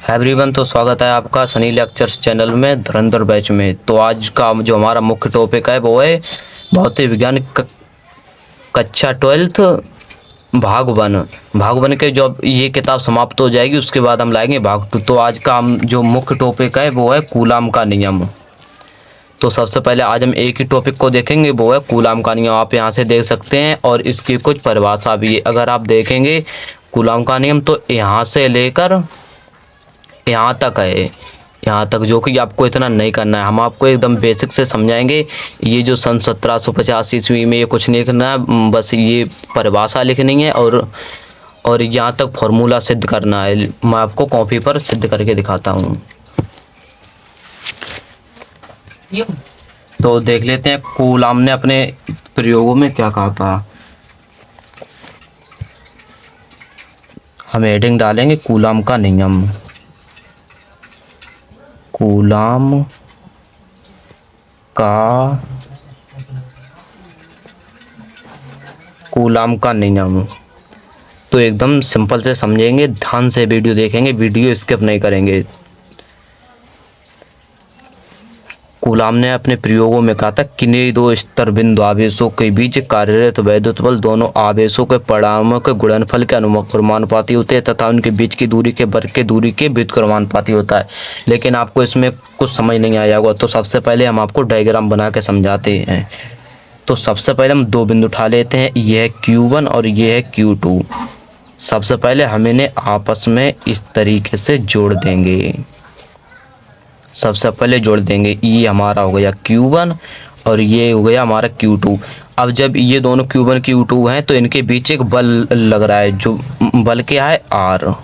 Everyone, तो स्वागत है आपका सनी लेक्चर्स चैनल में धुरंधर बैच में। तो आज का जो हमारा मुख्य टॉपिक है वो है भौतिक विज्ञान कक्षा 12th भाग वन। भाग वन के जो ये किताब समाप्त हो जाएगी उसके बाद हम लाएंगे भाग 2। तो आज का हम जो मुख्य टॉपिक है वो है कूलाम का नियम। तो सबसे पहले आज हम एक ही टॉपिक को देखेंगे, वो है कूलाम का नियम। आप यहाँ से देख सकते हैं और इसकी कुछ परिभाषा भी है। अगर आप देखेंगे कूलाम का नियम तो यहाँ से लेकर यहाँ तक है, यहाँ तक, जो कि आपको इतना नहीं करना है। हम आपको एकदम बेसिक से समझाएंगे। ये जो सन 1785 में ये कुछ नहीं लिखना है, बस ये परिभाषा लिखनी है और यहाँ तक फॉर्मूला सिद्ध करना है। मैं आपको कॉपी पर सिद्ध करके दिखाता हूँ। तो देख लेते हैं कूलाम ने अपने प्रयोगों में क्या कहा था। हम हेडिंग डालेंगे कूलाम का नियम। कूलाम का नियम तो एकदम सिंपल से समझेंगे, ध्यान से वीडियो देखेंगे, वीडियो स्किप नहीं करेंगे। कूलाम ने अपने प्रयोगों में कहा था किन्हीं दो स्तर बिंदु आवेशों के बीच कार्यरत वैद्युत बल दोनों आवेशों के परिणामों के गुणनफल के अनुक्रमानुपाती होते हैं तथा उनके बीच की दूरी के वर्ग के दूरी के व्युत्क्रमानुपाती होता है। लेकिन आपको इसमें कुछ समझ नहीं आया होगा, तो सबसे पहले हम आपको डायग्राम बना के समझाते हैं। तो सबसे पहले हम दो बिंदु उठा लेते हैं, ये है Q1 और ये है Q2। सबसे पहले हम इन्हें आपस में इस तरीके से जोड़ देंगे। सबसे पहले जोड़ देंगे, ये हमारा हो गया Q1 और ये हो गया हमारा Q2। अब जब ये दोनों Q1 Q2 हैं तो इनके बीच एक बल लग रहा है, जो बल क्या है, R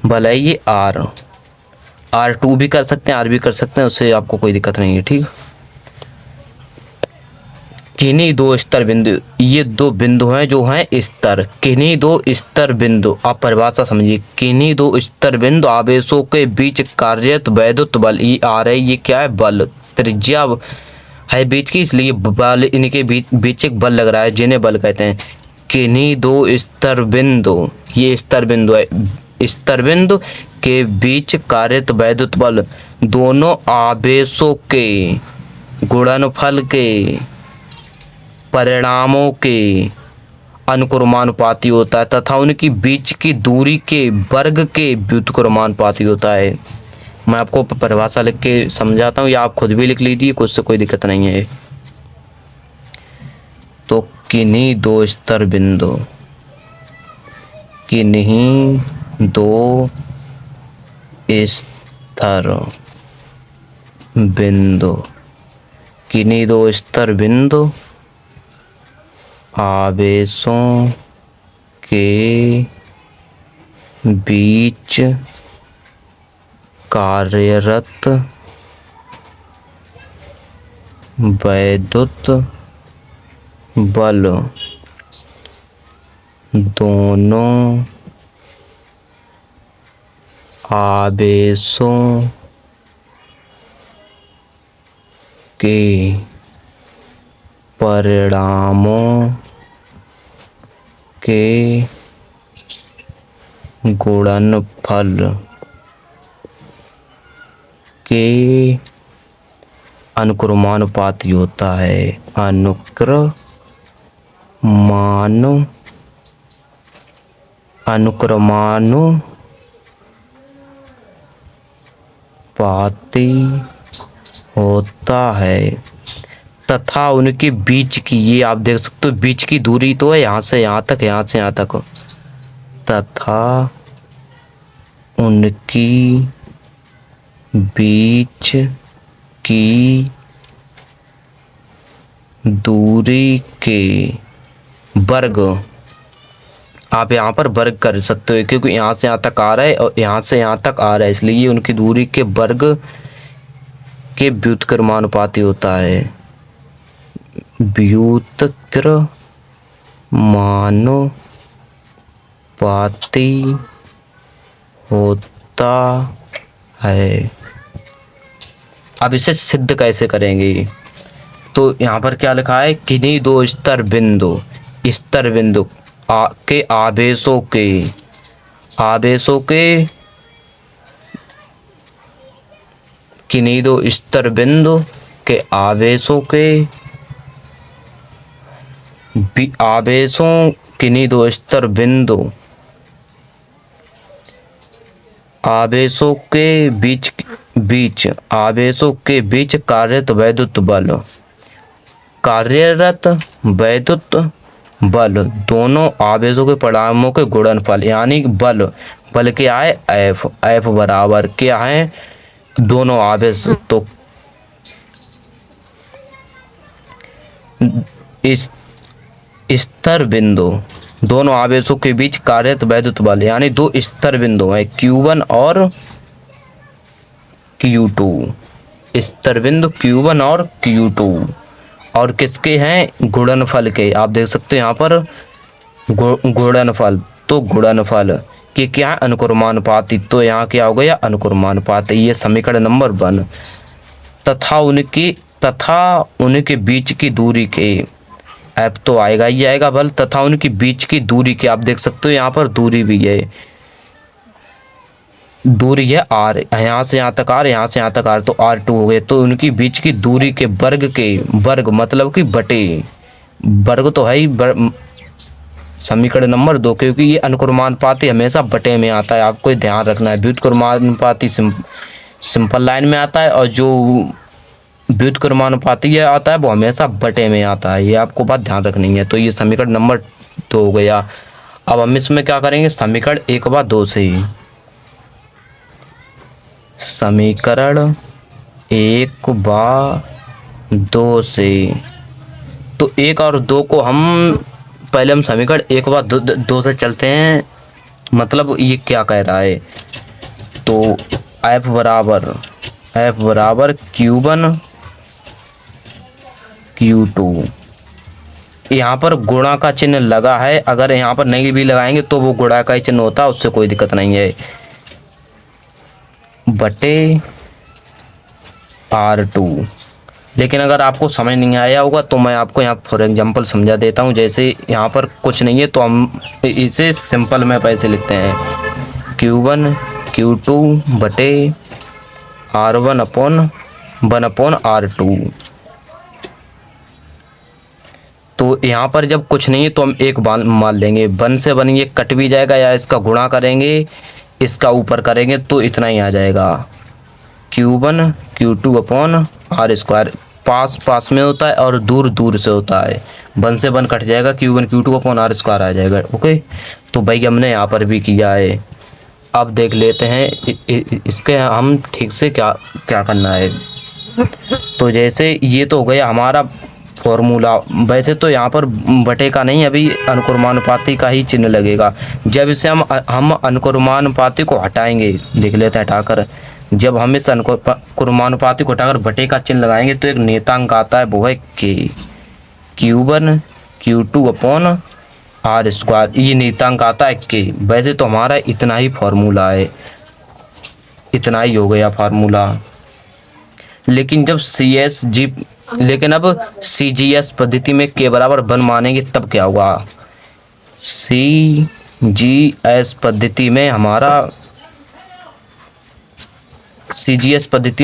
बल है, ये R2 भी कर सकते हैं, R भी कर सकते हैं, उससे आपको कोई दिक्कत नहीं है। ठीक, किन्हीं दो स्तर बिंदु, ये दो बिंदु हैं जो हैं स्तर, किन्हीं दो स्तर बिंदु। आप परिभाषा समझिए, किन्हीं दो स्तर बिंदु आवेशों के बीच कार्यरत वैद्युत बल ई आर है। ये क्या है, बल, त्रिज्या है बीच की, इसलिए बल, इनके बीच एक बल लग रहा है, जिन्हें बल कहते हैं। किन्हीं दो स्तर बिंदु, ये स्तर बिंदु है, स्तर बिंदु के बीच कार्यरत वैद्युत बल दोनों आवेशों के गुणनफल के परिणामों के अनुक्रमानुपाती होता है तथा उनकी बीच की दूरी के वर्ग के व्युत्क्रमानुपाती होता है। मैं आपको परिभाषा लिख के समझाता हूँ या आप खुद भी लिख लीजिए, कुछ से कोई दिक्कत नहीं है। तो किन्हीं दो स्तर बिंदु, किन्हीं दो स्तर बिंदु, किन्हीं दो स्तर बिंदु आवेशों के बीच कार्यरत वैद्युत बल दोनों आवेशों के परिणामों के गुणनफल के अनुक्रमानुपाती होता है। अनुक्रमानुपाती होता है तथा उनके बीच की, ये आप देख सकते हो, बीच की दूरी तो है यहाँ से यहाँ तक, यहाँ से यहाँ तक, तथा उनकी बीच की दूरी के वर्ग, आप यहाँ पर वर्ग कर सकते हो क्योंकि यहाँ से यहाँ तक आ रहा है और यहाँ से यहाँ तक आ रहा है, इसलिए उनकी दूरी के वर्ग के व्युत्क्रमानुपाती होता है। व्युत्क्रमानुपाती होता है। अब इसे सिद्ध कैसे करेंगे, तो यहाँ पर क्या लिखा है, किन्हीं दो स्तर बिंदु के आवेशों के आवेशों के किन्हीं दो स्तर बिंदु के आवेशों किन्हीं दो स्तर बिंदु आवेशों के बीच बीच आवेशों के बीच कार्यरत वैद्युत बल दोनों आवेशों के परिणामों के गुणनफल, यानी बल बल क्या है, एफ बराबर क्या है, दोनों आवेश तो इस स्तर बिंदु दोनों आवेशों के बीच कार्यरत वैद्युत बल, यानी दो स्तर बिंदु है Q1 और Q2, स्तर बिंदु Q1 और Q2 और किसके हैं, गुणनफल के। आप देख सकते हैं यहाँ पर गुणनफल, तो गुणनफल कि क्या है, अनुक्रमानुपाती, तो यहाँ क्या हो गया, अनुक्रमानुपाती। ये समीकरण नंबर 1। तथा उनके बीच की दूरी के, एफ तो आएगा ही आएगा बल, तथा उनकी बीच की दूरी के, आप देख सकते हो यहाँ पर दूरी भी है, दूरी है आर, यहाँ से यहाँ तक आर, यहाँ से यहाँ तक आर, तो R2 हो गए। तो उनकी बीच की दूरी के वर्ग मतलब कि बटे, वर्ग तो है ही समीकरण नंबर 2, क्योंकि ये अनुक्रमानुपाती हमेशा बटे में आता है, आपको ध्यान रखना है। व्युत्क्रमानुपाती सिंपल लाइन में आता है, और जो व्युत्क्रमानुपाती आता है वो हमेशा बटे में आता है, ये आपको बात ध्यान रखनी है। तो ये समीकरण नंबर 2 हो गया। अब हम इसमें क्या करेंगे, समीकरण 1 व 2 से, समीकरण 1 व 2 से, तो 1 और 2 को हम पहले हम समीकरण 1 व 2 से चलते हैं, मतलब ये क्या कह रहा है। तो एफ बराबर Q1 Q2, यहाँ पर गुणा का चिन्ह लगा है, अगर यहाँ पर नहीं भी लगाएंगे तो वो गुणा का ही चिन्ह होता है, उससे कोई दिक्कत नहीं है, बटे R2। लेकिन अगर आपको समझ नहीं आया होगा तो मैं आपको यहाँ फॉर एग्जांपल समझा देता हूँ। जैसे यहाँ पर कुछ नहीं है तो हम इसे सिंपल में पैसे लिखते हैं, Q1 Q2 बटे R1 अपॉन 1 अपॉन R2। तो यहाँ पर जब कुछ नहीं है तो हम एक मान लेंगे, 1 से 1 ये कट भी जाएगा, या इसका गुणा करेंगे, इसका ऊपर करेंगे तो इतना ही आ जाएगा, Q1 Q2 अपॉन R²। पास में होता है और दूर दूर से होता है, 1 से 1 कट जाएगा, Q1 Q2 अपॉन R² आ जाएगा। ओके, तो भाई हमने यहाँ पर भी किया है। अब देख लेते हैं इसके हम ठीक से क्या क्या करना है। तो जैसे ये तो हो गया हमारा फॉर्मूला, वैसे तो यहाँ पर बटे का नहीं, अभी अनुक्रमानुपाती का ही चिन्ह लगेगा। जब इसे हम अनुक्रमानुपाती को हटाएंगे, देख लेते हैं हटाकर, जब हम इस अनुक्रमानुपाती को हटाकर बटे का चिन्ह लगाएंगे तो एक नियतांक आता है, वो है के, Q1 Q2 अपॉन R², ये नियतांक आता है के। वैसे तो हमारा इतना ही फार्मूला है, इतना ही हो गया फार्मूला। लेकिन जब लेकिन अब CGS पद्धति में के बराबर 1 मानेंगे तब क्या होगा। CGS पद्धति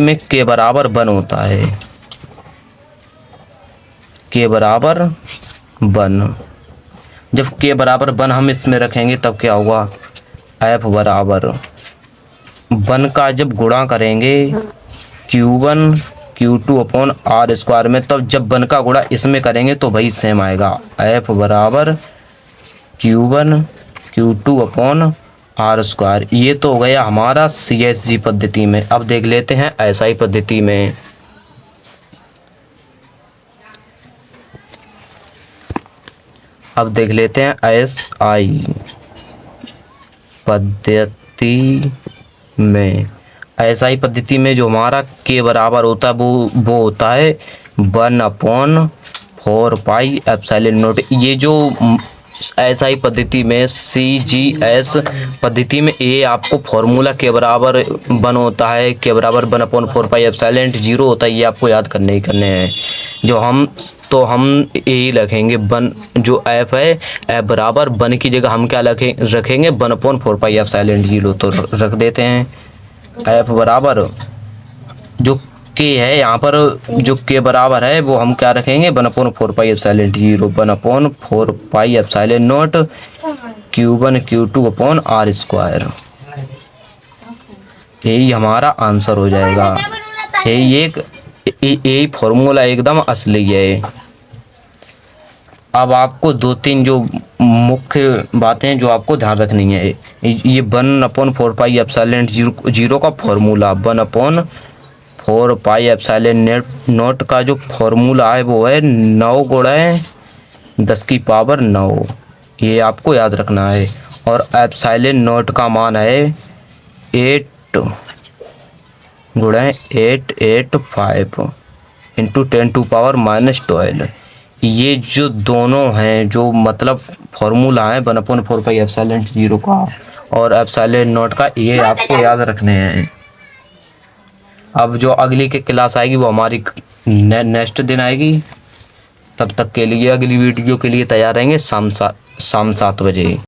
में के बराबर 1 होता है, के बराबर 1। जब के बराबर 1 हम इसमें रखेंगे तब क्या होगा, एफ बराबर 1 का जब गुणा करेंगे Q1 Q2 अपॉन R² में, तब जब 1 का गुणा इसमें करेंगे तो वही सेम आएगा, एफ बराबर Q1 Q2 अपॉन R²। ये तो हो गया हमारा CSG पद्धति में। अब देख लेते हैं SI पद्धति में। अब देख लेते हैं SI पद्धति में। SI पद्धति में जो हमारा के बराबर होता है वो होता है 1/4 पाई एप्सिलॉन नॉट। ये जो SI पद्धति में, CGS पद्धति में ये आपको फॉर्मूला के बराबर 1 होता है, के बराबर 1/4πε0 होता है। ये आपको याद करने ही करने हैं। हम यही रखेंगे 1, जो F है F बराबर 1 की जगह हम क्या रखेंगे 1/4πε0 तो रख देते हैं। F बराबर जो K है यहाँ पर, जो K बराबर है वो हम क्या रखेंगे 1/4πε0, 1/4πε0 Q1 Q2/R²। यही हमारा आंसर हो जाएगा। यही फॉर्मूला एकदम असली है। अब आपको 2-3 जो मुख्य बातें जो आपको ध्यान रखनी है, ये 1/4πε0 का फॉर्मूला, 1/4πε0 का जो फॉर्मूला है वो है 9 × 10⁻⁹। ये आपको याद रखना है। और ε0 का मान है 8 × 885 × 10⁻⁻12। ये जो दोनों हैं, जो मतलब फॉर्मूला है 1/4πε0 का और ε0 का, ये आपको याद रखने हैं। अब जो अगली की क्लास आएगी वो हमारी नेक्स्ट दिन आएगी। तब तक के लिए अगली वीडियो के लिए तैयार रहेंगे शाम 7 बजे।